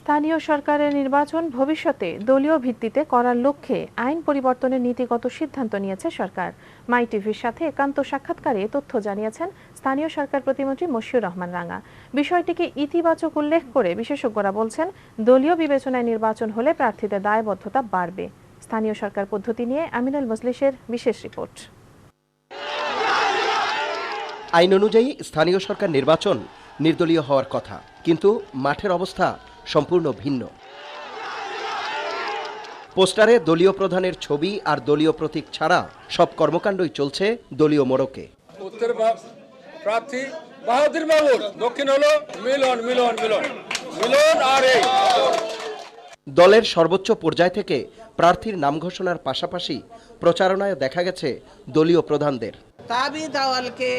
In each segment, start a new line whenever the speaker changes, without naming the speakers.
স্থানীয় সরকারের নির্বাচন ভবিষ্যতে দলীয় ভিত্তিতে করার লক্ষ্যে আইন পরিবর্তনের নীতিগত সিদ্ধান্ত নিয়েছে সরকার। মাই টিভির সাথে একান্ত সাক্ষাৎকারে তথ্য জানিয়েছেন স্থানীয় সরকার প্রতিমন্ত্রী মশিউর রহমান রাঙা। বিষয়টিকে ইতিবাচক উল্লেখ করে বিশেষজ্ঞরা বলছেন, দলীয় বিবেচনায় নির্বাচন হলে প্রার্থীদের দায়বদ্ধতা বাড়বে। স্থানীয় সরকার পদ্ধতি নিয়ে আমিনুল মজলিসের বিশেষ রিপোর্ট।
আইন অনুযায়ী স্থানীয় সরকার নির্বাচন নির্দলীয় হওয়ার কথা, কিন্তু মাঠের অবস্থা সম্পূর্ণ ভিন্ন। পোস্টারে দলীয় প্রধানের ছবি আর দলীয় প্রতীক ছাড়া সব কর্মকাণ্ডই চলছে দলীয় মোড়কে।
উত্তর প্রার্থী বাহাদুর বাবুর, দক্ষিণ হলো মিলন মিলন মিলন মিলন আর এই
দলের সর্বোচ্চ পর্যায় থেকে প্রার্থীর নাম ঘোষণার পাশাপাশি প্রচারণায় দেখা গেছে দলীয় প্রধানদের।
তাবি দাওয়ালকে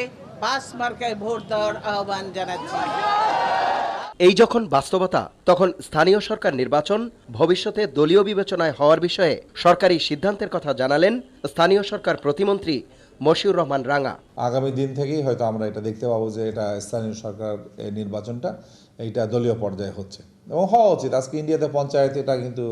পাঁচ মার্কায় ভোট দেওয়ার আহ্বান জানাচ্ছি।
এই যখন বাস্তবতা, তখন স্থানীয় সরকার নির্বাচন ভবিষ্যতে দলীয় বিবেচনায় হওয়ার বিষয়ে সরকারি সিদ্ধান্তের কথা জানালেন স্থানীয় সরকার প্রতিমন্ত্রী মশিউর রহমান রাঙা।
আগামী দিন থেকেই হয়তো আমরা এটা দেখতে পাবো যে এটা স্থানীয় সরকার নির্বাচনটা এইটা দলীয় পর্যায়ে হচ্ছে এবং হওয়া উচিত। আজকে ইন্ডিয়াতে পঞ্চায়েত এটা কিন্তু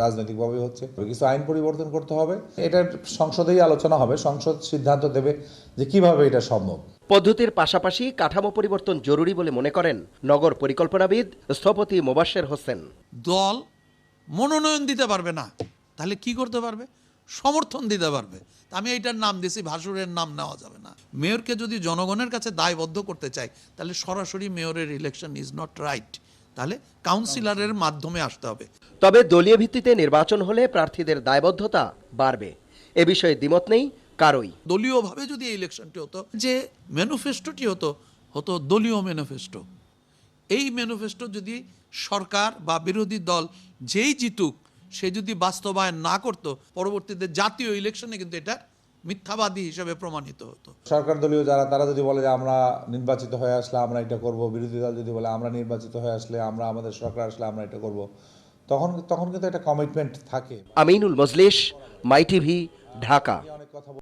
রাজনৈতিকভাবে হচ্ছে। কিছু আইন পরিবর্তন করতে হবে, এটা সংসদেই আলোচনা হবে, সংসদ সিদ্ধান্ত দেবে যে কিভাবে এটা সম্ভব।
পদ্ধতির পাশাপাশি কাঠামো পরিবর্তন জরুরি বলে মনে করেন নগর পরিকল্পনাবিদ স্থপতি মোবাশ্বের হোসেন।
দল মনোনয়ন দিতে পারবে না, তাহলে কি করতে পারবে? সমর্থন দিতে পারবে। আমি এইটার নাম দিয়েছি, ভাসুরের নাম নেওয়া যাবে না। মেয়রকে যদি জনগণের কাছে দায়বদ্ধ করতে চাই, তাহলে সরাসরি মেয়রের ইলেকশন ইজ নট রাইট, তাহলে কাউন্সিলরের মাধ্যমে আসতে হবে।
তবে দলীয় ভিত্তিতে নির্বাচন হলে প্রার্থীদের দায়বদ্ধতা বাড়বে, এ বিষয়ে দ্বিমত নেই কারোই।
দলীয়ভাবে যদি এই ইলেকশনটি হতো, যে ম্যানিফেস্টোটি হতো দলীয় ম্যানিফেস্টো। এই ম্যানিফেস্টো যদি সরকার বা বিরোধী দল যেই জিতুক, সে যদি বাস্তবায়ন না করতো, পরবর্তীতে জাতীয় ইলেকশনে কিন্তু এটা মিথ্যাবাদী হিসেবে প্রমাণিত হতো।
সরকার দলীয় যারা, তারা যদি বলে যে আমরা নির্বাচিত হয়ে আসলে আমরা এটা করব, বিরোধী দল যদি বলে আমরা নির্বাচিত হয়ে আসলে আমরা, আমাদের সরকার আসলে আমরা এটা করব, তখন কিন্তু একটা কমিটমেন্ট থাকে।
আমিনুল মজলিস, মাই টিভি, ঢাকা।